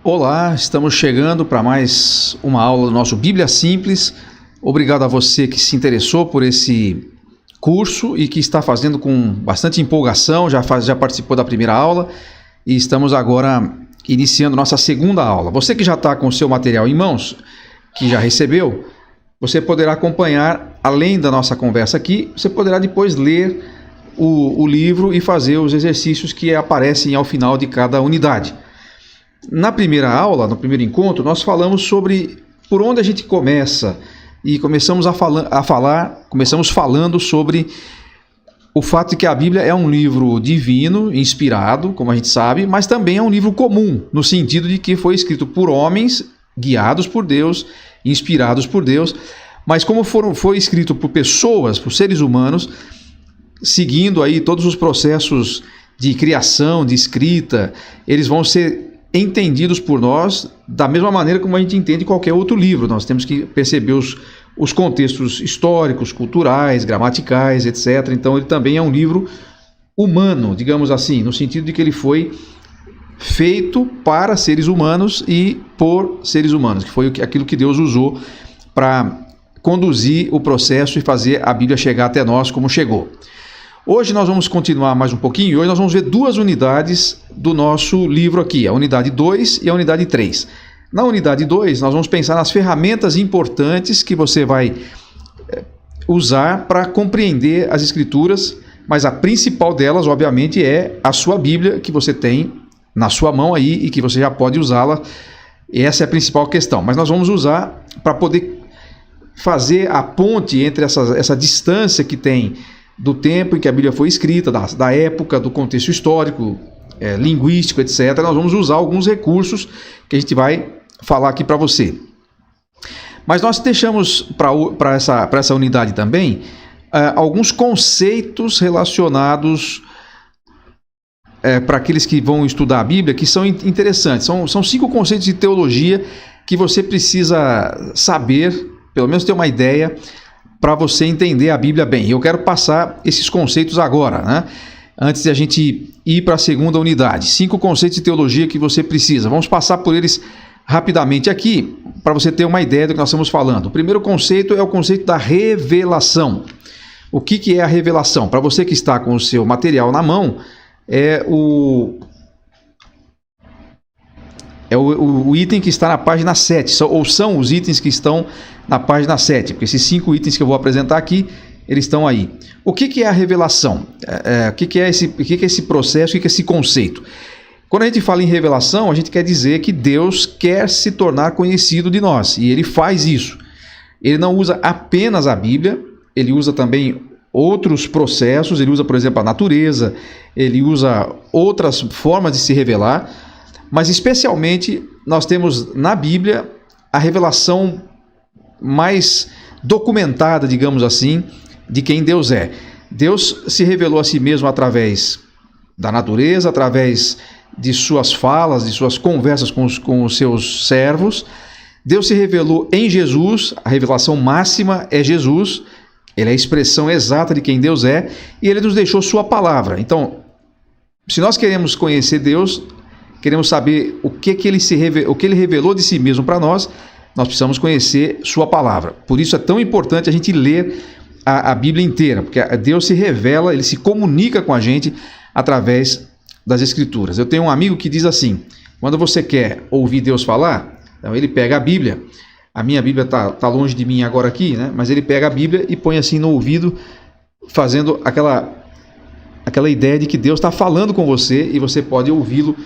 Olá, estamos chegando para mais uma aula do nosso Bíblia Simples. Obrigado a você que se interessou por esse curso e que está fazendo com bastante empolgação, já participou da primeira aula e estamos agora iniciando nossa segunda aula. Você que já está com o seu material em mãos, que já recebeu, você poderá acompanhar, além da nossa conversa aqui, você poderá depois ler o livro e fazer os exercícios que aparecem ao final de cada unidade. Na primeira aula, no primeiro encontro, nós falamos sobre por onde a gente começa e começamos falando sobre o fato de que a Bíblia é um livro divino, inspirado, como a gente sabe, mas também é um livro comum, no sentido de que foi escrito por homens guiados por Deus, inspirados por Deus, mas como foi escrito por pessoas, por seres humanos, seguindo aí todos os processos de criação, de escrita, eles vão ser entendidos por nós da mesma maneira como a gente entende qualquer outro livro. Nós temos que perceber os contextos históricos, culturais, gramaticais, etc. Então ele também é um livro humano, digamos assim, no sentido de que ele foi feito para seres humanos e por seres humanos, que foi aquilo que Deus usou para conduzir o processo e fazer a Bíblia chegar até nós como chegou. Hoje nós vamos continuar mais um pouquinho e hoje nós vamos ver duas unidades do nosso livro aqui, a unidade 2 e a unidade 3. Na unidade 2 nós vamos pensar nas ferramentas importantes que você vai usar para compreender as Escrituras, mas a principal delas, obviamente, é a sua Bíblia que você tem na sua mão aí e que você já pode usá-la. Essa é a principal questão, mas nós vamos usar para poder fazer a ponte entre essa distância que tem do tempo em que a Bíblia foi escrita, da época, do contexto histórico, linguístico, etc. Nós vamos usar alguns recursos que a gente vai falar aqui para você. Mas nós deixamos para essa unidade também alguns conceitos relacionados para aqueles que vão estudar a Bíblia, que são interessantes. São 5 conceitos de teologia que você precisa saber, pelo menos ter uma ideia, para você entender a Bíblia bem. Eu quero passar esses conceitos agora, né? Antes de a gente ir para a segunda unidade. 5 conceitos de teologia que você precisa. Vamos passar por eles rapidamente aqui, para você ter uma ideia do que nós estamos falando. O primeiro conceito é o conceito da revelação. O que é a revelação? Para você que está com o seu material na mão, é o item que está na página 7, ou são os itens que estão na página 7, porque esses 5 itens que eu vou apresentar aqui, eles estão aí. O que é a revelação? O que é esse processo? O que é esse conceito? Quando a gente fala em revelação, a gente quer dizer que Deus quer se tornar conhecido de nós, e Ele faz isso. Ele não usa apenas a Bíblia, Ele usa também outros processos, Ele usa, por exemplo, a natureza, Ele usa outras formas de se revelar, mas especialmente nós temos na Bíblia a revelação mais documentada, digamos assim, de quem Deus é. Deus se revelou a si mesmo através da natureza, através de suas falas, de suas conversas com os seus servos. Deus se revelou em Jesus, a revelação máxima é Jesus, Ele é a expressão exata de quem Deus é, e Ele nos deixou sua palavra. Então, se nós queremos conhecer Deus, queremos saber o que Ele revelou de si mesmo para nós, nós precisamos conhecer sua palavra. Por isso é tão importante a gente ler a Bíblia inteira, porque Deus se revela, Ele se comunica com a gente através das Escrituras. Eu tenho um amigo que diz assim, quando você quer ouvir Deus falar, então ele pega a Bíblia, a minha Bíblia está longe de mim agora aqui, né? Mas ele pega a Bíblia e põe assim no ouvido, fazendo aquela ideia de que Deus está falando com você e você pode ouvi-lo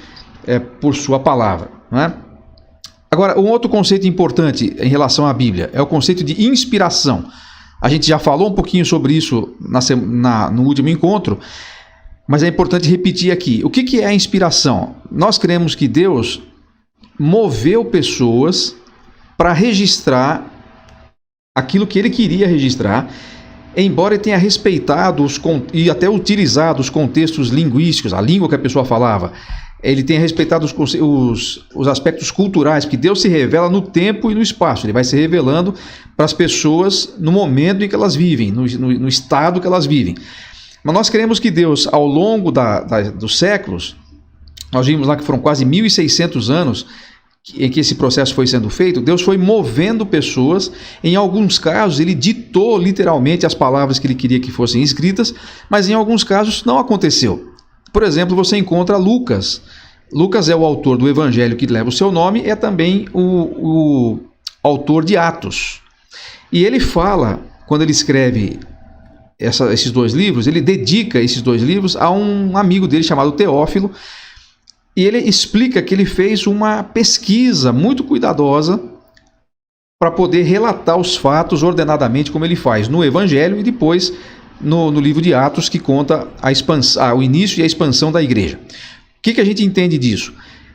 por sua palavra, não é? Agora, um outro conceito importante em relação à Bíblia é o conceito de inspiração. A gente já falou um pouquinho sobre isso no último encontro, mas é importante repetir aqui. O que é a inspiração? Nós cremos que Deus moveu pessoas para registrar aquilo que Ele queria registrar, embora Ele tenha respeitado e até utilizado os contextos linguísticos, a língua que a pessoa falava. Ele tem respeitado os aspectos culturais, porque Deus se revela no tempo e no espaço. Ele vai se revelando para as pessoas no momento em que elas vivem, no estado que elas vivem. Mas nós queremos que Deus, ao longo dos séculos, nós vimos lá que foram quase 1.600 anos em que esse processo foi sendo feito, Deus foi movendo pessoas. Em alguns casos, ele ditou literalmente as palavras que ele queria que fossem escritas, mas em alguns casos não aconteceu. Por exemplo, você encontra Lucas. Lucas é o autor do evangelho que leva o seu nome, é também o autor de Atos. E ele fala, quando ele escreve esses 2 livros, ele dedica esses 2 livros a um amigo dele chamado Teófilo, e ele explica que ele fez uma pesquisa muito cuidadosa para poder relatar os fatos ordenadamente, como ele faz no Evangelho e depois no livro de Atos, que conta o início e a expansão da igreja. O que a gente entende disso?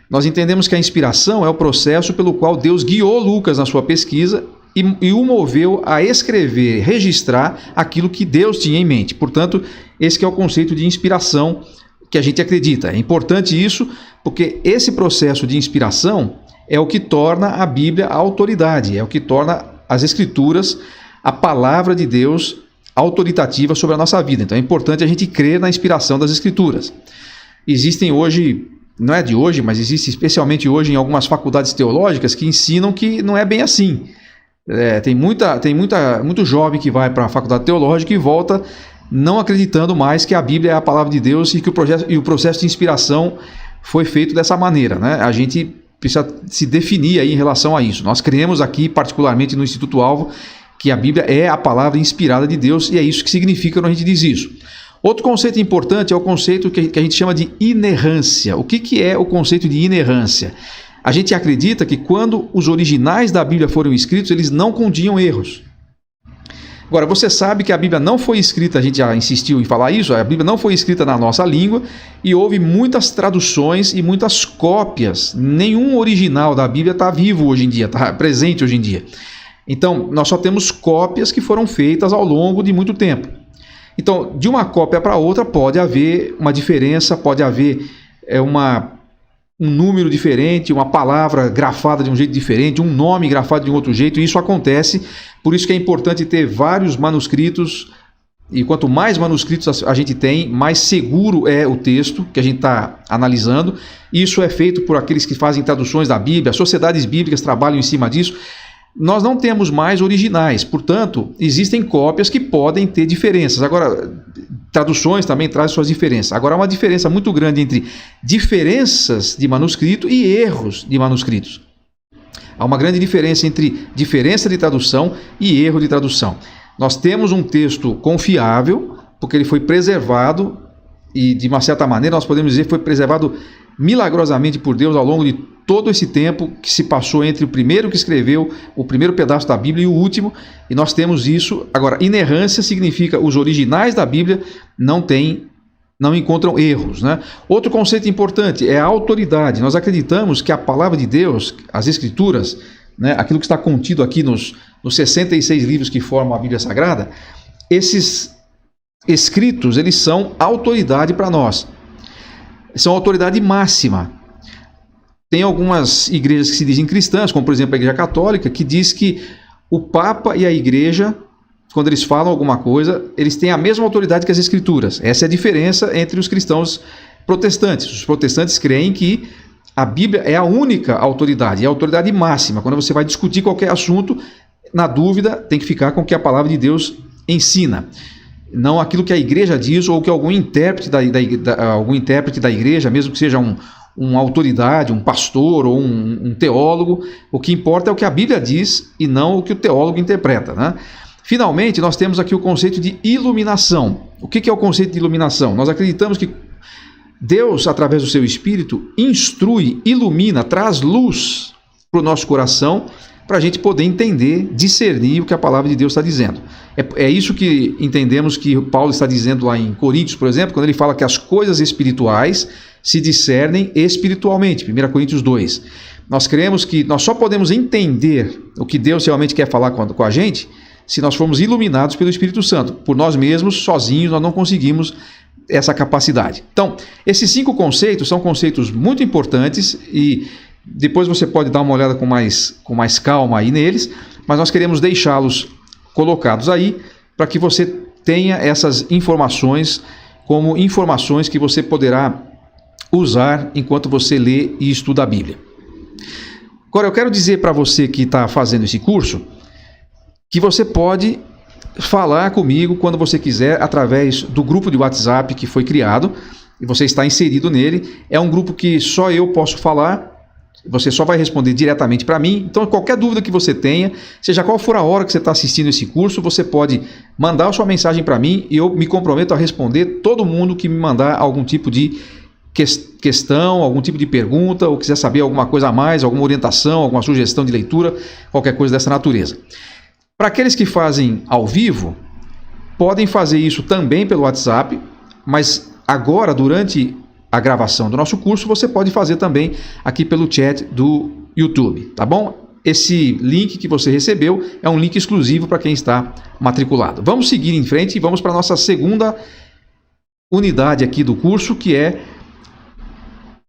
Nós entendemos que a inspiração é o processo pelo qual Deus guiou Lucas na sua pesquisa e o moveu a escrever, registrar aquilo que Deus tinha em mente. Portanto, esse que é o conceito de inspiração que a gente acredita. É importante isso, porque esse processo de inspiração é o que torna a Bíblia a autoridade, é o que torna as Escrituras a palavra de Deus autoritativa sobre a nossa vida. Então é importante a gente crer na inspiração das Escrituras. Existem hoje, não é de hoje, mas existe especialmente hoje em algumas faculdades teológicas que ensinam que não é bem assim. Tem muito jovem que vai para a faculdade teológica e volta não acreditando mais que a Bíblia é a palavra de Deus e que o processo de inspiração foi feito dessa maneira, né? A gente precisa se definir aí em relação a isso. Nós cremos aqui, particularmente no Instituto Alvo, que a Bíblia é a palavra inspirada de Deus, e é isso que significa quando a gente diz isso. Outro conceito importante é o conceito que a gente chama de inerrância. O que é o conceito de inerrância? A gente acredita que quando os originais da Bíblia foram escritos, eles não continham erros. Agora, você sabe que a Bíblia não foi escrita, a gente já insistiu em falar isso, a Bíblia não foi escrita na nossa língua e houve muitas traduções e muitas cópias. Nenhum original da Bíblia está vivo hoje em dia, está presente hoje em dia. Então, nós só temos cópias que foram feitas ao longo de muito tempo. Então, de uma cópia para outra pode haver uma diferença, pode haver um número diferente, uma palavra grafada de um jeito diferente, um nome grafado de um outro jeito, e isso acontece. Por isso que é importante ter vários manuscritos, e quanto mais manuscritos a gente tem, mais seguro é o texto que a gente está analisando. Isso é feito por aqueles que fazem traduções da Bíblia, as sociedades bíblicas trabalham em cima disso. Nós não temos mais originais, portanto, existem cópias que podem ter diferenças. Agora, traduções também trazem suas diferenças. Agora, há uma diferença muito grande entre diferenças de manuscrito e erros de manuscritos. Há uma grande diferença entre diferença de tradução e erro de tradução. Nós temos um texto confiável, porque ele foi preservado, e de uma certa maneira nós podemos dizer que foi preservado milagrosamente por Deus ao longo de todo esse tempo que se passou entre o primeiro que escreveu o primeiro pedaço da Bíblia e o último, e nós temos isso. Agora, inerrância significa os originais da Bíblia não encontram erros, né? Outro conceito importante é a autoridade. Nós acreditamos que a palavra de Deus, as Escrituras, né, aquilo que está contido aqui nos 66 livros que formam a Bíblia Sagrada, esses escritos, eles são autoridade para nós. São autoridade máxima. Tem algumas igrejas que se dizem cristãs, como por exemplo a Igreja Católica, que diz que o Papa e a Igreja, quando eles falam alguma coisa, eles têm a mesma autoridade que as Escrituras. Essa é a diferença entre os cristãos protestantes. Os protestantes creem que a Bíblia é a única autoridade, é a autoridade máxima. Quando você vai discutir qualquer assunto, na dúvida, tem que ficar com o que a palavra de Deus ensina. Não aquilo que a igreja diz ou que algum intérprete da igreja, mesmo que seja uma autoridade, um pastor ou um teólogo, o que importa é o que a Bíblia diz e não o que o teólogo interpreta, né? Finalmente, nós temos aqui o conceito de iluminação. O que é o conceito de iluminação? Nós acreditamos que Deus, através do seu Espírito, instrui, ilumina, traz luz para o nosso coração, para a gente poder entender, discernir o que a palavra de Deus está dizendo. É isso que entendemos que Paulo está dizendo lá em Coríntios, por exemplo, quando ele fala que as coisas espirituais se discernem espiritualmente, 1 Coríntios 2. Nós cremos que nós só podemos entender o que Deus realmente quer falar com a gente se nós formos iluminados pelo Espírito Santo. Por nós mesmos, sozinhos, nós não conseguimos essa capacidade. Então, esses 5 conceitos são conceitos muito importantes e depois você pode dar uma olhada com mais calma aí neles, mas nós queremos deixá-los colocados aí para que você tenha essas informações como informações que você poderá usar enquanto você lê e estuda a Bíblia. Agora, eu quero dizer para você que está fazendo esse curso que você pode falar comigo quando você quiser através do grupo de WhatsApp que foi criado e você está inserido nele. É um grupo que só eu posso falar, você só vai responder diretamente para mim. Então, qualquer dúvida que você tenha, seja qual for a hora que você está assistindo esse curso, você pode mandar a sua mensagem para mim e eu me comprometo a responder todo mundo que me mandar algum tipo de questão, algum tipo de pergunta, ou quiser saber alguma coisa a mais, alguma orientação, alguma sugestão de leitura, qualquer coisa dessa natureza. Para aqueles que fazem ao vivo, podem fazer isso também pelo WhatsApp, mas agora, durante a gravação do nosso curso, você pode fazer também aqui pelo chat do YouTube, tá bom? Esse link que você recebeu é um link exclusivo para quem está matriculado. Vamos seguir em frente e vamos para a nossa segunda unidade aqui do curso, que é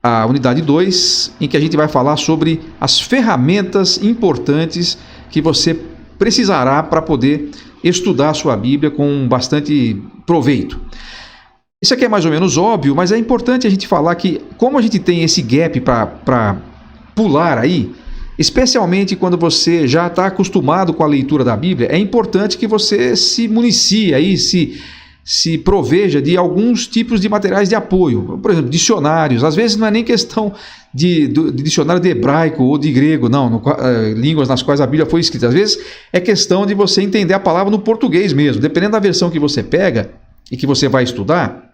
a unidade 2, em que a gente vai falar sobre as ferramentas importantes que você precisará para poder estudar a sua Bíblia com bastante proveito. Isso aqui é mais ou menos óbvio, mas é importante a gente falar que, como a gente tem esse gap para pular aí, especialmente quando você já está acostumado com a leitura da Bíblia, é importante que você se municie aí, se proveja de alguns tipos de materiais de apoio. Por exemplo, dicionários. Às vezes não é nem questão de dicionário de hebraico ou de grego, não, línguas nas quais a Bíblia foi escrita. Às vezes é questão de você entender a palavra no português mesmo. Dependendo da versão que você pega e que você vai estudar,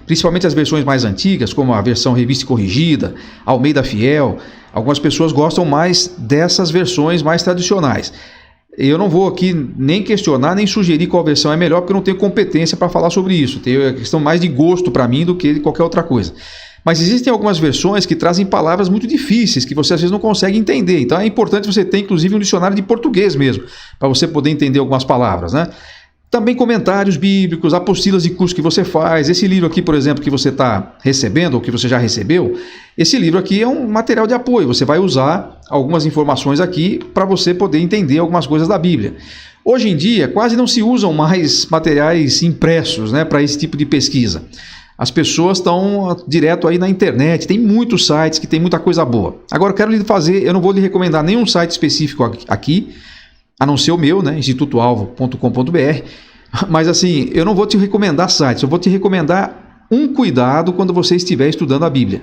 principalmente as versões mais antigas, como a versão Revista e Corrigida, Almeida Fiel, algumas pessoas gostam mais dessas versões mais tradicionais. Eu não vou aqui nem questionar, nem sugerir qual versão é melhor, porque eu não tenho competência para falar sobre isso. Tem a questão mais de gosto para mim do que de qualquer outra coisa. Mas existem algumas versões que trazem palavras muito difíceis, que você às vezes não consegue entender. Então é importante você ter, inclusive, um dicionário de português mesmo, para você poder entender algumas palavras, né? Também comentários bíblicos, apostilas de curso que você faz. Esse livro aqui, por exemplo, que você está recebendo, ou que você já recebeu, esse livro aqui é um material de apoio. Você vai usar algumas informações aqui para você poder entender algumas coisas da Bíblia. Hoje em dia, quase não se usam mais materiais impressos, né, para esse tipo de pesquisa. As pessoas estão direto aí na internet, tem muitos sites que tem muita coisa boa. Agora, eu não vou lhe recomendar nenhum site específico aqui, a não ser o meu, né, institutoalvo.com.br, mas assim, eu não vou te recomendar sites, eu vou te recomendar um cuidado quando você estiver estudando a Bíblia.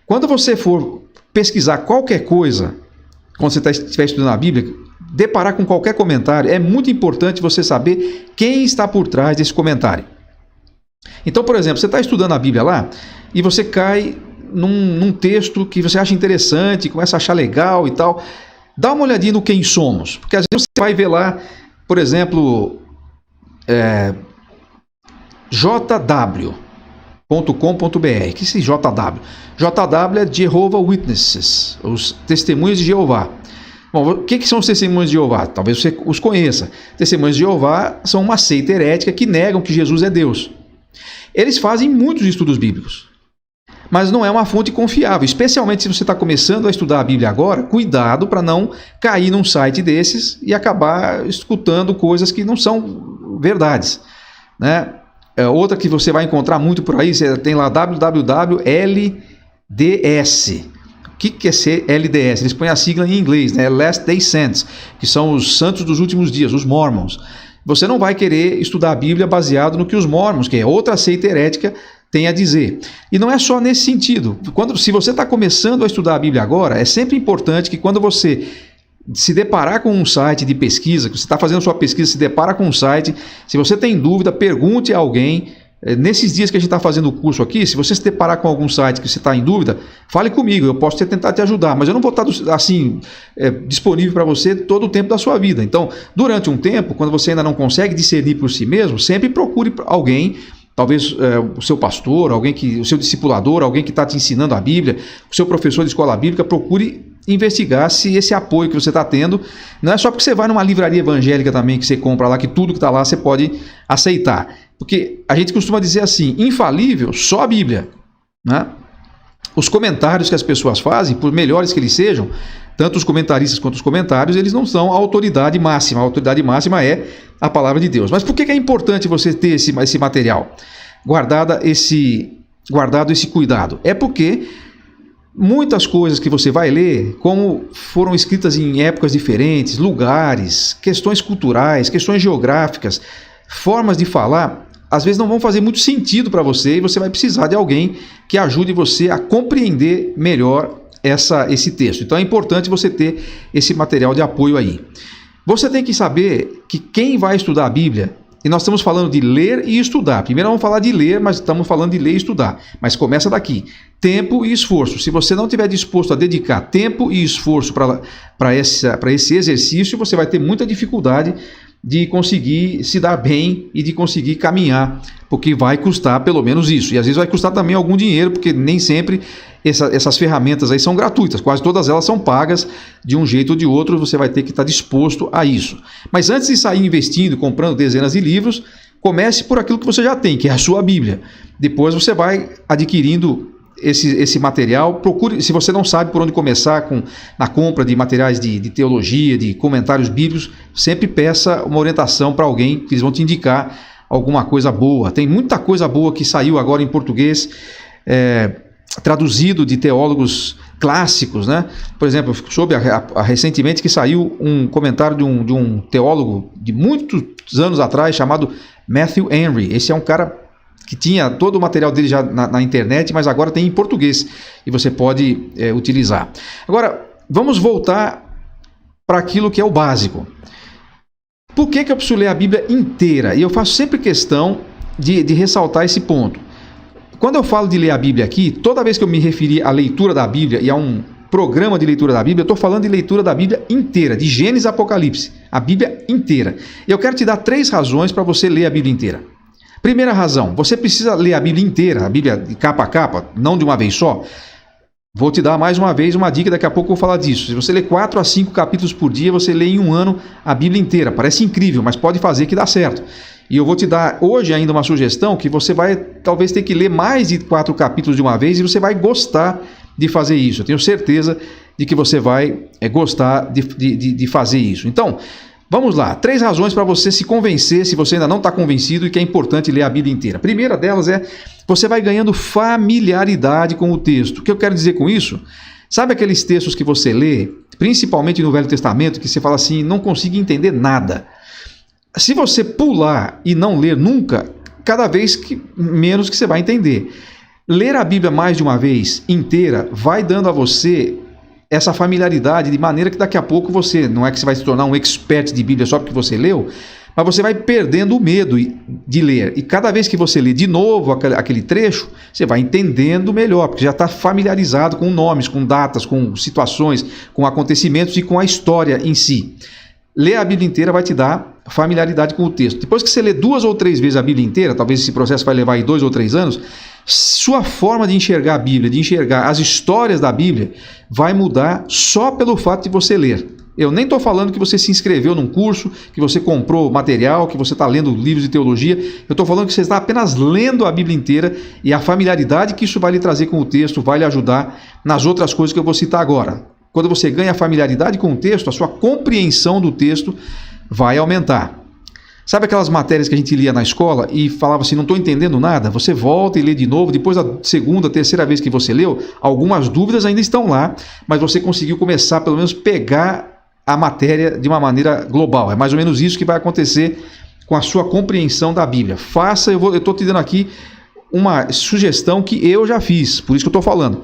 Quando você for pesquisar qualquer coisa, quando você estiver estudando a Bíblia, deparar com qualquer comentário, é muito importante você saber quem está por trás desse comentário. Então, por exemplo, você está estudando a Bíblia lá e você cai num texto que você acha interessante, começa a achar legal e tal. Dá uma olhadinha no Quem Somos, porque às vezes você vai ver lá, por exemplo, jw.com.br. O que é esse JW? JW é Jehovah Witnesses, os testemunhos de Jeová. Bom, o que são os testemunhos de Jeová? Talvez você os conheça. Testemunhos de Jeová são uma seita herética que negam que Jesus é Deus. Eles fazem muitos estudos bíblicos, mas não é uma fonte confiável, especialmente se você está começando a estudar a Bíblia agora. Cuidado para não cair num site desses e acabar escutando coisas que não são verdades, né? Outra que você vai encontrar muito por aí, você tem lá www.LDS. O que é ser LDS? Eles põem a sigla em inglês, né? Last Day Saints, que são os santos dos últimos dias, os Mormons. Você não vai querer estudar a Bíblia baseado no que os Mormons, que é outra seita herética, tem a dizer. E não é só nesse sentido. Se você está começando a estudar a Bíblia agora, é sempre importante que quando você se deparar com um site de pesquisa, que você está fazendo sua pesquisa, se depara com um site, se você tem dúvida, pergunte a alguém. Nesses dias que a gente está fazendo o curso aqui, se você se deparar com algum site que você está em dúvida, fale comigo, eu posso tentar te ajudar, mas eu não vou estar assim disponível para você todo o tempo da sua vida. Então, durante um tempo, quando você ainda não consegue discernir por si mesmo, sempre procure alguém, talvez o seu pastor, o seu discipulador, alguém que está te ensinando a Bíblia, o seu professor de escola bíblica. Procure investigar se esse apoio que você está tendo, não é só porque você vai numa livraria evangélica também, que você compra lá, que tudo que está lá você pode aceitar. Porque a gente costuma dizer assim, infalível, só a Bíblia, né? Os comentários que as pessoas fazem, por melhores que eles sejam, tanto os comentaristas quanto os comentários, eles não são a autoridade máxima. A autoridade máxima é a palavra de Deus. Mas por que é importante você ter esse material? Guardado esse cuidado? É porque muitas coisas que você vai ler, como foram escritas em épocas diferentes, lugares, questões culturais, questões geográficas, formas de falar, às vezes não vão fazer muito sentido para você e você vai precisar de alguém que ajude você a compreender melhor esse texto. Então é importante você ter esse material de apoio aí. Você tem que saber que quem vai estudar a Bíblia, e nós estamos falando de ler e estudar. Primeiro vamos falar de ler, mas estamos falando de ler e estudar. Mas começa daqui. Tempo e esforço. Se você não estiver disposto a dedicar tempo e esforço para esse exercício, você vai ter muita dificuldade de conseguir se dar bem e de conseguir caminhar, porque vai custar pelo menos isso. E às vezes vai custar também algum dinheiro, porque nem sempre essas ferramentas aí são gratuitas, quase todas elas são pagas de um jeito ou de outro, você vai ter que estar disposto a isso. Mas antes de sair investindo, comprando dezenas de livros, comece por aquilo que você já tem, que é a sua Bíblia. Depois você vai adquirindo esse material. Procure, se você não sabe por onde começar na compra de materiais de teologia, de comentários bíblicos, sempre peça uma orientação para alguém, que eles vão te indicar alguma coisa boa. Tem muita coisa boa que saiu agora em português, traduzido de teólogos clássicos, né? Por exemplo, eu soube recentemente que saiu um comentário de um teólogo de muitos anos atrás, chamado Matthew Henry. Esse é um cara que tinha todo o material dele já na internet, mas agora tem em português e você pode utilizar. Agora, vamos voltar para aquilo que é o básico. Por que eu preciso ler a Bíblia inteira? E eu faço sempre questão de ressaltar esse ponto. Quando eu falo de ler a Bíblia aqui, toda vez que eu me referir à leitura da Bíblia e a um programa de leitura da Bíblia, eu estou falando de leitura da Bíblia inteira, de Gênesis a Apocalipse, a Bíblia inteira. E eu quero te dar 3 razões para você ler a Bíblia inteira. Primeira razão, você precisa ler a Bíblia inteira, a Bíblia de capa a capa, não de uma vez só. Vou te dar mais uma vez uma dica, daqui a pouco eu vou falar disso. Se você ler 4 a 5 capítulos por dia, você lê em um ano a Bíblia inteira. Parece incrível, mas pode fazer que dá certo. E eu vou te dar hoje ainda uma sugestão que você vai talvez ter que ler mais de 4 capítulos de uma vez e você vai gostar de fazer isso. Eu tenho certeza de que você vai gostar de fazer isso. Então, vamos lá. 3 razões para você se convencer, se você ainda não está convencido, e que é importante ler a Bíblia inteira. A primeira delas é, você vai ganhando familiaridade com o texto. O que eu quero dizer com isso? Sabe aqueles textos que você lê, principalmente no Velho Testamento, que você fala assim, não consigo entender nada. Se você pular e não ler nunca, cada vez menos que você vai entender. Ler a Bíblia mais de uma vez inteira vai dando a você essa familiaridade, de maneira que daqui a pouco você, não é que você vai se tornar um expert de Bíblia só porque você leu, mas você vai perdendo o medo de ler. E cada vez que você lê de novo aquele trecho, você vai entendendo melhor, porque já está familiarizado com nomes, com datas, com situações, com acontecimentos e com a história em si. Ler a Bíblia inteira vai te dar familiaridade com o texto. Depois que você lê 2 ou 3 vezes a Bíblia inteira, talvez esse processo vai levar aí 2 ou 3 anos, sua forma de enxergar a Bíblia, de enxergar as histórias da Bíblia, vai mudar só pelo fato de você ler. Eu nem estou falando que você se inscreveu num curso, que você comprou material, que você está lendo livros de teologia. Eu estou falando que você está apenas lendo a Bíblia inteira e a familiaridade que isso vai lhe trazer com o texto vai lhe ajudar nas outras coisas que eu vou citar agora. Quando você ganha familiaridade com o texto, a sua compreensão do texto vai aumentar. Sabe aquelas matérias que a gente lia na escola e falava assim, não estou entendendo nada? Você volta e lê de novo, depois da segunda, terceira vez que você leu, algumas dúvidas ainda estão lá, mas você conseguiu começar, pelo menos, pegar a matéria de uma maneira global. É mais ou menos isso que vai acontecer com a sua compreensão da Bíblia. Faça, eu estou te dando aqui uma sugestão que eu já fiz, por isso que eu estou falando.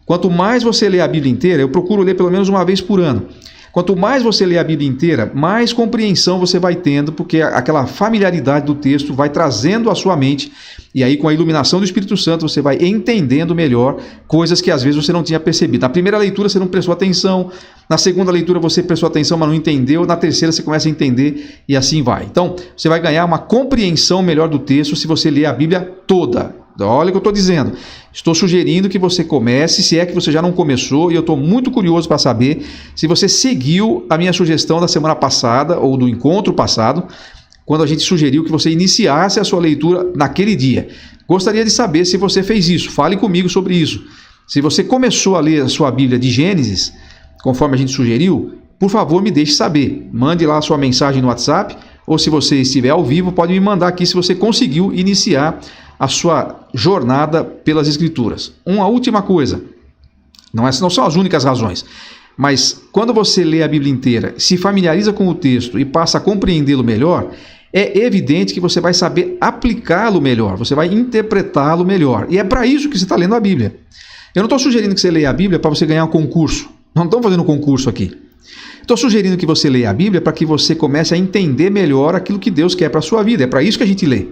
Quanto mais você lê a Bíblia inteira, eu procuro ler pelo menos uma vez por ano. Quanto mais você lê a Bíblia inteira, mais compreensão você vai tendo, porque aquela familiaridade do texto vai trazendo à sua mente, e aí com a iluminação do Espírito Santo você vai entendendo melhor coisas que às vezes você não tinha percebido. Na primeira leitura você não prestou atenção, na segunda leitura você prestou atenção, mas não entendeu, na terceira você começa a entender e assim vai. Então, você vai ganhar uma compreensão melhor do texto se você ler a Bíblia toda. Olha o que eu estou dizendo. Estou sugerindo que você comece, se é que você já não começou, e eu estou muito curioso para saber se você seguiu a minha sugestão da semana passada, ou do encontro passado, quando a gente sugeriu que você iniciasse a sua leitura naquele dia. Gostaria de saber se você fez isso. Fale comigo sobre isso. Se você começou a ler a sua Bíblia de Gênesis, conforme a gente sugeriu, por favor, me deixe saber. Mande lá a sua mensagem no WhatsApp, ou se você estiver ao vivo, pode me mandar aqui se você conseguiu iniciar a sua jornada pelas Escrituras. Uma última coisa. Não são as únicas razões. Mas quando você lê a Bíblia inteira, se familiariza com o texto e passa a compreendê-lo melhor, é evidente que você vai saber aplicá-lo melhor, você vai interpretá-lo melhor. E é para isso que você está lendo a Bíblia. Eu não estou sugerindo que você leia a Bíblia para você ganhar um concurso. Não estamos fazendo um concurso aqui. Estou sugerindo que você leia a Bíblia para que você comece a entender melhor aquilo que Deus quer para a sua vida. É para isso que a gente lê.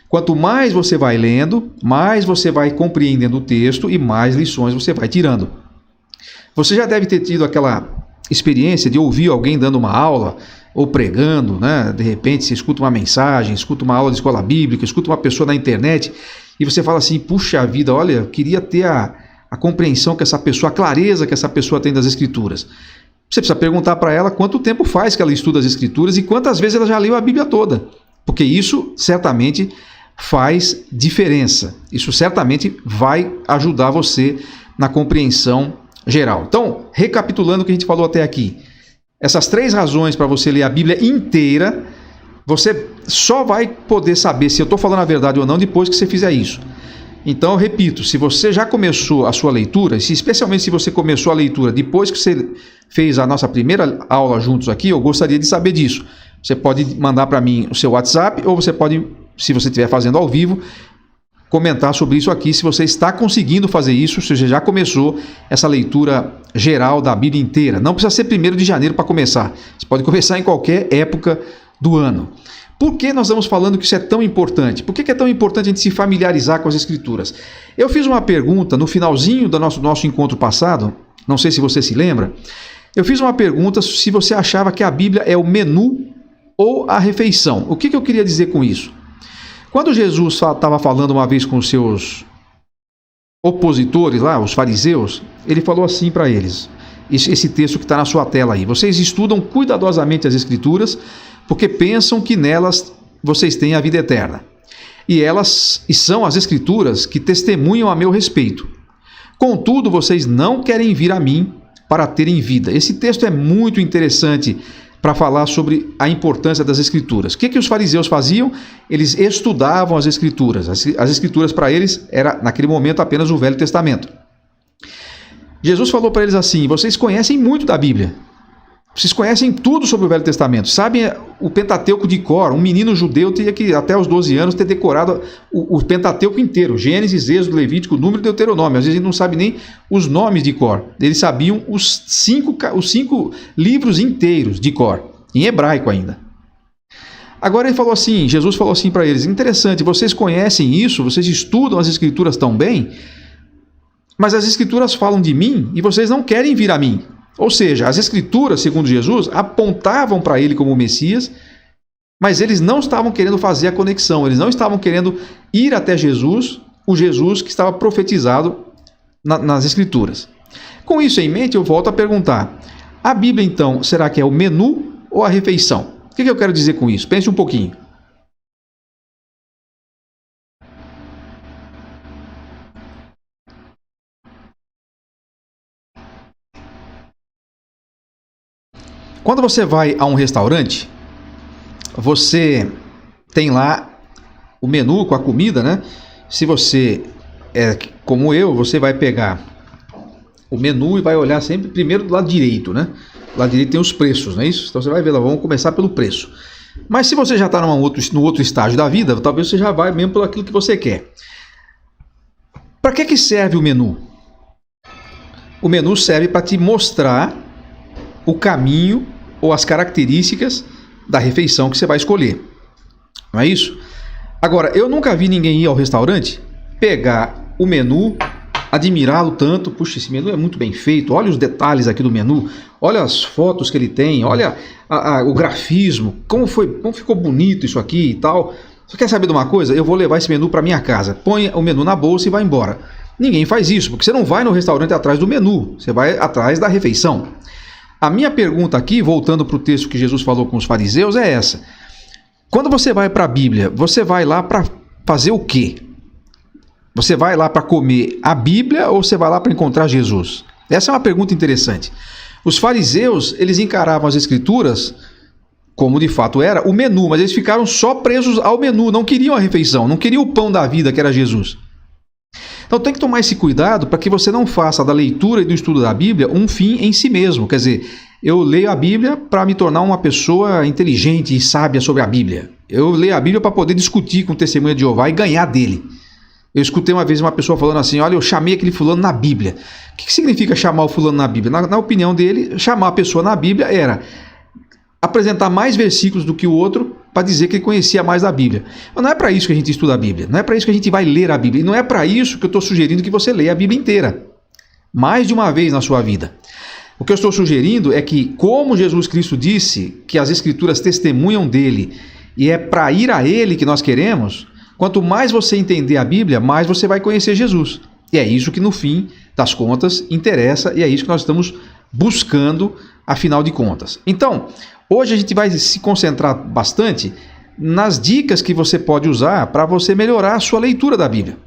Quanto mais você vai lendo, mais você vai compreendendo o texto e mais lições você vai tirando. Você já deve ter tido aquela experiência de ouvir alguém dando uma aula ou pregando, né? De repente você escuta uma mensagem, escuta uma aula de escola bíblica, escuta uma pessoa na internet e você fala assim, puxa vida, olha, eu queria ter a compreensão que essa pessoa, a clareza que essa pessoa tem das Escrituras. Você precisa perguntar para ela quanto tempo faz que ela estuda as Escrituras e quantas vezes ela já leu a Bíblia toda, porque isso certamente faz diferença. Isso certamente vai ajudar você na compreensão geral. Então, recapitulando o que a gente falou até aqui, essas 3 razões para você ler a Bíblia inteira, você só vai poder saber se eu estou falando a verdade ou não depois que você fizer isso. Então, eu repito, se você já começou a sua leitura, especialmente se você começou a leitura depois que você fez a nossa primeira aula juntos aqui, eu gostaria de saber disso. Você pode mandar para mim o seu WhatsApp ou você pode, se você estiver fazendo ao vivo, comentar sobre isso aqui, se você está conseguindo fazer isso, se você já começou essa leitura geral da Bíblia inteira. Não precisa ser 1º de janeiro para começar. Você pode começar em qualquer época do ano. Por que nós estamos falando que isso é tão importante? Por que é tão importante a gente se familiarizar com as Escrituras? Eu fiz uma pergunta no finalzinho do nosso encontro passado, não sei se você se lembra, eu fiz uma pergunta se você achava que a Bíblia é o menu ou a refeição. O que eu queria dizer com isso? Quando Jesus estava falando uma vez com os seus opositores lá, os fariseus, ele falou assim para eles, esse texto que está na sua tela aí, vocês estudam cuidadosamente as Escrituras porque pensam que nelas vocês têm a vida eterna. E são as Escrituras que testemunham a meu respeito. Contudo, vocês não querem vir a mim para terem vida. Esse texto é muito interessante para falar sobre a importância das Escrituras. O que os fariseus faziam? Eles estudavam as Escrituras. As Escrituras para eles era, naquele momento, apenas o Velho Testamento. Jesus falou para eles assim, vocês conhecem muito da Bíblia. Vocês conhecem tudo sobre o Velho Testamento. Sabem o Pentateuco de cor. Um menino judeu tinha que, até os 12 anos, ter decorado o Pentateuco inteiro. Gênesis, Êxodo, Levítico, Número e Deuteronômio. Às vezes ele não sabe nem os nomes de cor. Eles sabiam os cinco livros inteiros de cor. Em hebraico ainda. Agora ele falou assim, Jesus falou assim para eles, interessante, vocês conhecem isso, vocês estudam as Escrituras tão bem, mas as Escrituras falam de mim e vocês não querem vir a mim. Ou seja, as Escrituras, segundo Jesus, apontavam para ele como Messias, mas eles não estavam querendo fazer a conexão, eles não estavam querendo ir até Jesus, o Jesus que estava profetizado nas Escrituras. Com isso em mente, eu volto a perguntar, a Bíblia então, será que é o menu ou a refeição? O que eu quero dizer com isso? Pense um pouquinho. Quando você vai a um restaurante, você tem lá o menu com a comida, né? Se você é como eu, você vai pegar o menu e vai olhar sempre primeiro do lado direito, né? Do lado direito tem os preços, não é isso? Então você vai ver lá, vamos começar pelo preço. Mas se você já está no outro estágio da vida, talvez você já vai mesmo pelo aquilo que você quer. Para que serve o menu? O menu serve para te mostrar o caminho ou as características da refeição que você vai escolher. Não é isso? Agora, eu nunca vi ninguém ir ao restaurante, pegar o menu, admirá-lo tanto, puxa, esse menu é muito bem feito, olha os detalhes aqui do menu, olha as fotos que ele tem, olha o grafismo, como ficou bonito isso aqui e tal. Você quer saber de uma coisa? Eu vou levar esse menu para minha casa. Põe o menu na bolsa e vai embora. Ninguém faz isso, porque você não vai no restaurante atrás do menu, você vai atrás da refeição. A minha pergunta aqui, voltando para o texto que Jesus falou com os fariseus, é essa. Quando você vai para a Bíblia, você vai lá para fazer o quê? Você vai lá para comer a Bíblia ou você vai lá para encontrar Jesus? Essa é uma pergunta interessante. Os fariseus, eles encaravam as Escrituras, como de fato era, o menu, mas eles ficaram só presos ao menu, não queriam a refeição, não queriam o pão da vida que era Jesus. Então tem que tomar esse cuidado para que você não faça da leitura e do estudo da Bíblia um fim em si mesmo. Quer dizer, eu leio a Bíblia para me tornar uma pessoa inteligente e sábia sobre a Bíblia. Eu leio a Bíblia para poder discutir com o Testemunha de Jeová e ganhar dele. Eu escutei uma vez uma pessoa falando assim, olha, eu chamei aquele fulano na Bíblia. O que significa chamar o fulano na Bíblia? Na opinião dele, chamar a pessoa na Bíblia era apresentar mais versículos do que o outro para dizer que ele conhecia mais da Bíblia. Mas não é para isso que a gente estuda a Bíblia, não é para isso que a gente vai ler a Bíblia, e não é para isso que eu estou sugerindo que você leia a Bíblia inteira, mais de uma vez na sua vida. O que eu estou sugerindo é que, como Jesus Cristo disse que as Escrituras testemunham dele, e é para ir a ele que nós queremos, quanto mais você entender a Bíblia, mais você vai conhecer Jesus. E é isso que no fim das contas interessa, e é isso que nós estamos buscando, afinal de contas. Então, hoje a gente vai se concentrar bastante nas dicas que você pode usar para você melhorar a sua leitura da Bíblia.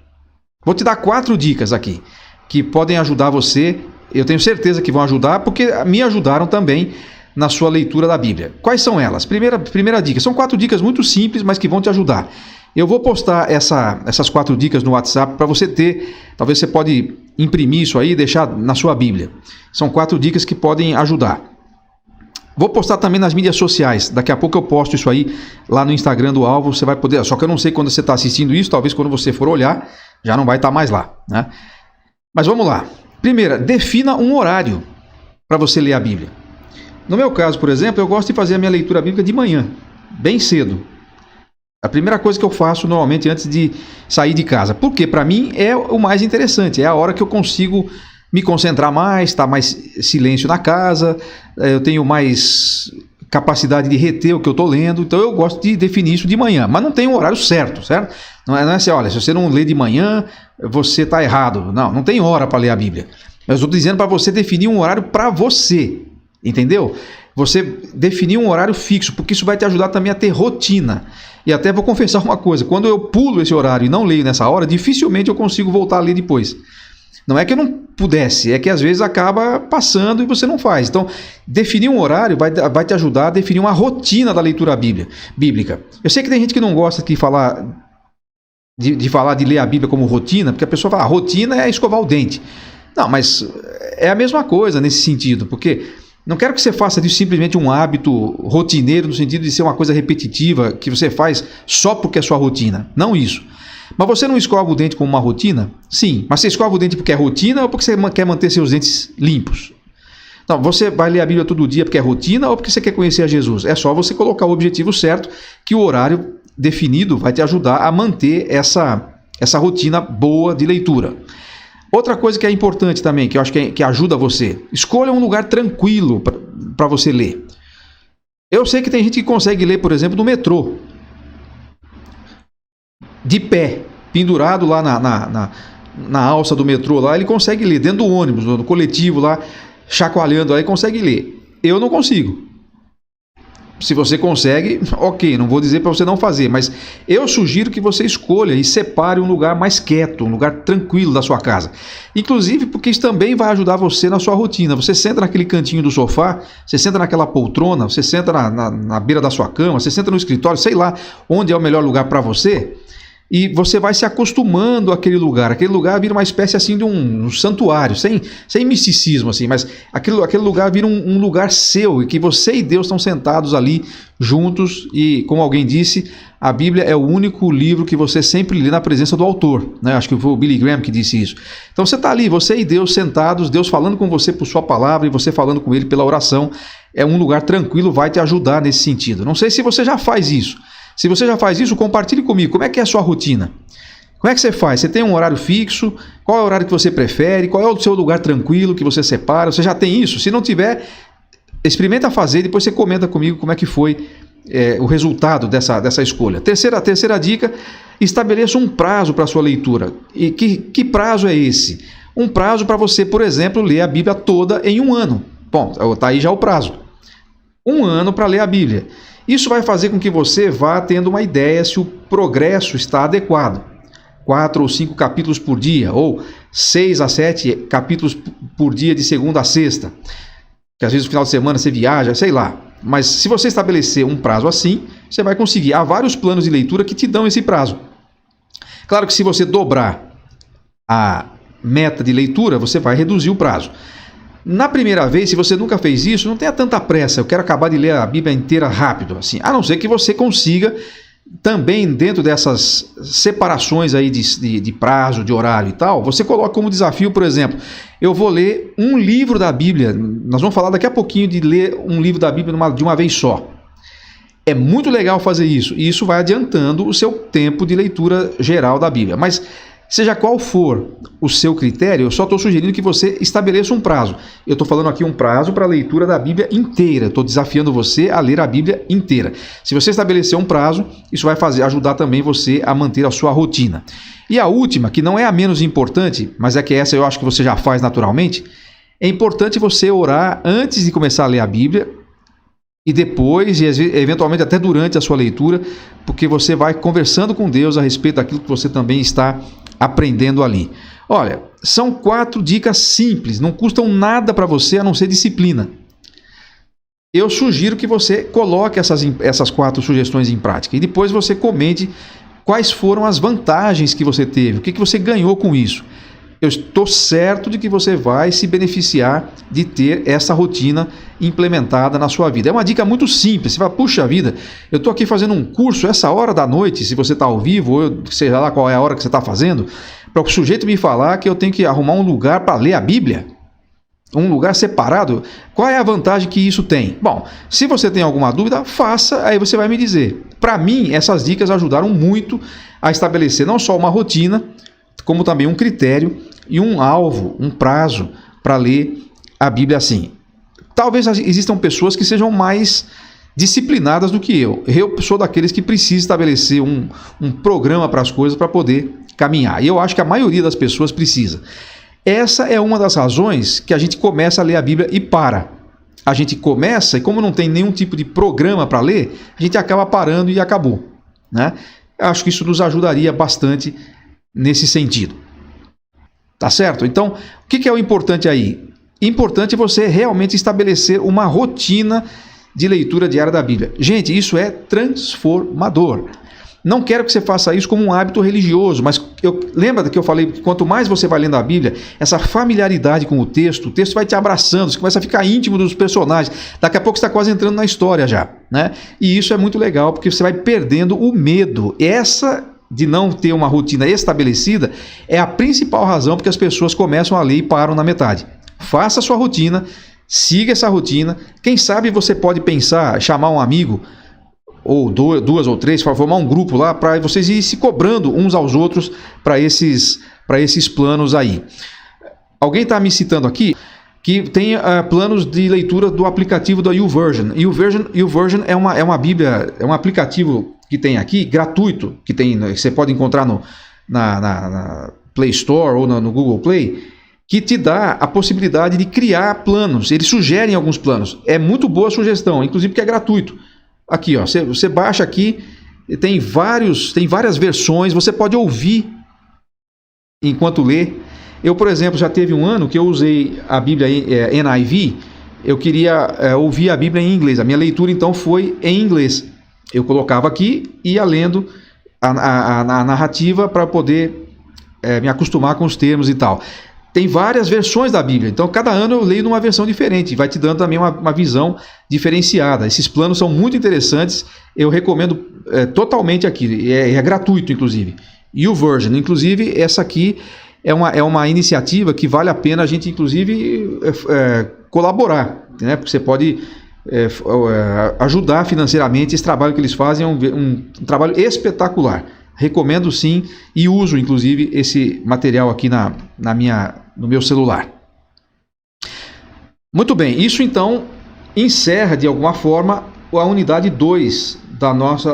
Vou te dar 4 dicas aqui, que podem ajudar você, eu tenho certeza que vão ajudar, porque me ajudaram também na sua leitura da Bíblia. Quais são elas? Primeira dica, são 4 dicas muito simples, mas que vão te ajudar. Eu vou postar essas 4 dicas no WhatsApp para você ter, talvez você pode imprimir isso aí e deixar na sua Bíblia. São 4 dicas que podem ajudar. Vou postar também nas mídias sociais, daqui a pouco eu posto isso aí lá no Instagram do Alvo, você vai poder, só que eu não sei quando você está assistindo isso, talvez quando você for olhar, já não vai estar mais lá, né? Mas vamos lá. Primeira, defina um horário para você ler a Bíblia. No meu caso, por exemplo, eu gosto de fazer a minha leitura bíblica de manhã, bem cedo. A primeira coisa que eu faço normalmente antes de sair de casa, porque para mim é o mais interessante, é a hora que eu consigo me concentrar mais, está mais silêncio na casa, eu tenho mais capacidade de reter o que eu estou lendo, então eu gosto de definir isso de manhã, mas não tem um horário certo, certo? Não é assim, olha, se você não lê de manhã, você está errado. Não tem hora para ler a Bíblia. Mas eu estou dizendo para você definir um horário para você, entendeu? Você definir um horário fixo, porque isso vai te ajudar também a ter rotina. E até vou confessar uma coisa, quando eu pulo esse horário e não leio nessa hora, dificilmente eu consigo voltar a ler depois. Não é que eu não pudesse, é que às vezes acaba passando e você não faz. Então, definir um horário vai te ajudar a definir uma rotina da leitura bíblica. Eu sei que tem gente que não gosta de falar de ler a Bíblia como rotina, porque a pessoa fala, rotina é escovar o dente. Não, mas é a mesma coisa nesse sentido, porque não quero que você faça disso simplesmente um hábito rotineiro, no sentido de ser uma coisa repetitiva, que você faz só porque é sua rotina. Não isso. Mas você não escova o dente como uma rotina? Sim. Mas você escova o dente porque é rotina ou porque você quer manter seus dentes limpos? Não, você vai ler a Bíblia todo dia porque é rotina ou porque você quer conhecer a Jesus? É só você colocar o objetivo certo, que o horário definido vai te ajudar a manter essa rotina boa de leitura. Outra coisa que é importante também, que eu acho que ajuda você, escolha um lugar tranquilo para você ler. Eu sei que tem gente que consegue ler, por exemplo, no metrô, de pé, pendurado lá na alça do metrô, lá ele consegue ler, dentro do ônibus, no coletivo lá, chacoalhando lá, ele consegue ler. Eu não consigo. Se você consegue, ok, não vou dizer para você não fazer, mas eu sugiro que você escolha e separe um lugar mais quieto, um lugar tranquilo da sua casa. Inclusive porque isso também vai ajudar você na sua rotina. Você senta naquele cantinho do sofá, você senta naquela poltrona, você senta na beira da sua cama, você senta no escritório, sei lá onde é o melhor lugar para você, e você vai se acostumando àquele lugar. Aquele lugar vira uma espécie assim de um santuário, sem misticismo, assim, mas aquele lugar vira um lugar seu, e que você e Deus estão sentados ali juntos, e como alguém disse, a Bíblia é o único livro que você sempre lê na presença do autor, né? Acho que foi o Billy Graham que disse isso. Então você está ali, você e Deus sentados, Deus falando com você por sua palavra e você falando com Ele pela oração. É um lugar tranquilo, vai te ajudar nesse sentido. Não sei se você já faz isso. Se você já faz isso, compartilhe comigo. Como é que é a sua rotina? Como é que você faz? Você tem um horário fixo? Qual é o horário que você prefere? Qual é o seu lugar tranquilo que você separa? Você já tem isso? Se não tiver, experimenta fazer e depois você comenta comigo como é que foi o resultado dessa escolha. Terceira dica, estabeleça um prazo para a sua leitura. E que prazo é esse? Um prazo para você, por exemplo, ler a Bíblia toda em um ano. Bom, está aí já o prazo. Um ano para ler a Bíblia. Isso vai fazer com que você vá tendo uma ideia se o progresso está adequado. 4 ou 5 capítulos por dia, ou 6 a 7 capítulos por dia de segunda a sexta. Que às vezes no final de semana você viaja, sei lá. Mas se você estabelecer um prazo assim, você vai conseguir. Há vários planos de leitura que te dão esse prazo. Claro que se você dobrar a meta de leitura, você vai reduzir o prazo. Na primeira vez, se você nunca fez isso, não tenha tanta pressa. Eu quero acabar de ler a Bíblia inteira rápido, assim. A não ser que você consiga também, dentro dessas separações aí de prazo, de horário e tal, você coloca como desafio, por exemplo, eu vou ler um livro da Bíblia. Nós vamos falar daqui a pouquinho de ler um livro da Bíblia de uma vez só. É muito legal fazer isso, e isso vai adiantando o seu tempo de leitura geral da Bíblia. Mas seja qual for o seu critério, eu só estou sugerindo que você estabeleça um prazo. Eu estou falando aqui um prazo para a leitura da Bíblia inteira. Estou desafiando você a ler a Bíblia inteira. Se você estabelecer um prazo, isso vai ajudar também você a manter a sua rotina. E a última, que não é a menos importante, mas é que essa eu acho que você já faz naturalmente, é importante você orar antes de começar a ler a Bíblia e depois, e eventualmente até durante a sua leitura, porque você vai conversando com Deus a respeito daquilo que você também está aprendendo ali. Olha, são 4 dicas simples, não custam nada para você a não ser disciplina. Eu sugiro que você coloque essas 4 sugestões em prática e depois você comente quais foram as vantagens que você teve, o que você ganhou com isso. Eu estou certo de que você vai se beneficiar de ter essa rotina implementada na sua vida. É uma dica muito simples. Você fala, puxa vida, eu estou aqui fazendo um curso essa hora da noite, se você está ao vivo, ou seja lá qual é a hora que você está fazendo, para o sujeito me falar que eu tenho que arrumar um lugar para ler a Bíblia, um lugar separado. Qual é a vantagem que isso tem? Bom, se você tem alguma dúvida, faça, aí você vai me dizer. Para mim, essas dicas ajudaram muito a estabelecer não só uma rotina, como também um critério e um alvo, um prazo para ler a Bíblia assim. Talvez existam pessoas que sejam mais disciplinadas do que eu. Eu sou daqueles que precisa estabelecer um programa para as coisas para poder caminhar. E eu acho que a maioria das pessoas precisa. Essa é uma das razões que a gente começa a ler a Bíblia e para. A gente começa e como não tem nenhum tipo de programa para ler, a gente acaba parando e acabou, né? Eu acho que isso nos ajudaria bastante nesse sentido. Tá certo? Então, o que é o importante aí? Importante você realmente estabelecer uma rotina de leitura diária da Bíblia. Gente, isso é transformador. Não quero que você faça isso como um hábito religioso, mas lembra que eu falei que quanto mais você vai lendo a Bíblia, essa familiaridade com o texto vai te abraçando, você começa a ficar íntimo dos personagens. Daqui a pouco você está quase entrando na história já, né? E isso é muito legal, porque você vai perdendo o medo. Essa de não ter uma rotina estabelecida é a principal razão porque as pessoas começam a ler e param na metade. Faça a sua rotina, siga essa rotina. Quem sabe você pode pensar, chamar um amigo, ou 2 ou 3, para formar um grupo lá, para vocês irem se cobrando uns aos outros para esses planos aí. Alguém está me citando aqui que tem planos de leitura do aplicativo da YouVersion. YouVersion é uma Bíblia, é um aplicativo que tem aqui, gratuito, que você pode encontrar na Play Store ou no Google Play, que te dá a possibilidade de criar planos. Eles sugerem alguns planos. É muito boa a sugestão, inclusive porque é gratuito. Aqui, ó, você baixa aqui, tem várias versões, você pode ouvir enquanto lê. Eu, por exemplo, já teve um ano que eu usei a Bíblia NIV, eu queria ouvir a Bíblia em inglês. A minha leitura, então, foi em inglês. Eu colocava aqui e ia lendo a narrativa para poder me acostumar com os termos e tal. Tem várias versões da Bíblia, então cada ano eu leio numa versão diferente, vai te dando também uma visão diferenciada. Esses planos são muito interessantes, eu recomendo totalmente aqui, é gratuito inclusive. YouVersion, inclusive essa aqui é uma iniciativa que vale a pena a gente inclusive colaborar, né? Porque você pode ajudar financeiramente. Esse trabalho que eles fazem é um trabalho espetacular. Recomendo sim e uso inclusive esse material aqui no meu celular. Muito bem, isso então encerra de alguma forma a unidade 2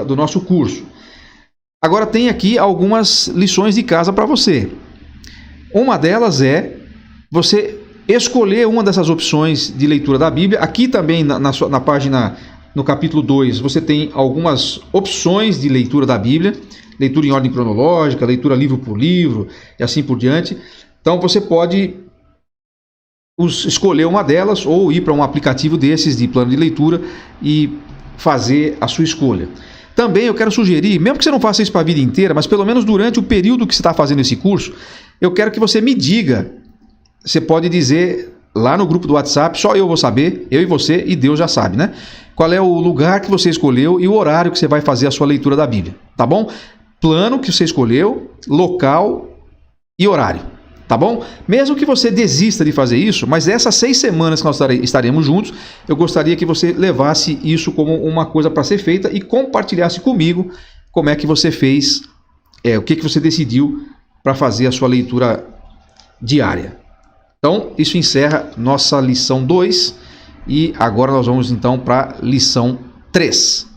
do nosso curso. Agora tem aqui algumas lições de casa para você. Uma delas é você escolher uma dessas opções de leitura da Bíblia. Aqui também na página, no capítulo 2, você tem algumas opções de leitura da Bíblia. Leitura em ordem cronológica, leitura livro por livro e assim por diante. Então você pode escolher uma delas ou ir para um aplicativo desses de plano de leitura e fazer a sua escolha. Também eu quero sugerir, mesmo que você não faça isso para a vida inteira, mas pelo menos durante o período que você está fazendo esse curso, eu quero que você me diga. Você pode dizer lá no grupo do WhatsApp, só eu vou saber, eu e você, e Deus já sabe, né? Qual é o lugar que você escolheu e o horário que você vai fazer a sua leitura da Bíblia, tá bom? Plano que você escolheu, local e horário, tá bom? Mesmo que você desista de fazer isso, mas essas 6 semanas que nós estaremos juntos, eu gostaria que você levasse isso como uma coisa para ser feita e compartilhasse comigo como é que você fez, o que você decidiu para fazer a sua leitura diária. Então, isso encerra nossa lição 2 e agora nós vamos então para a lição 3.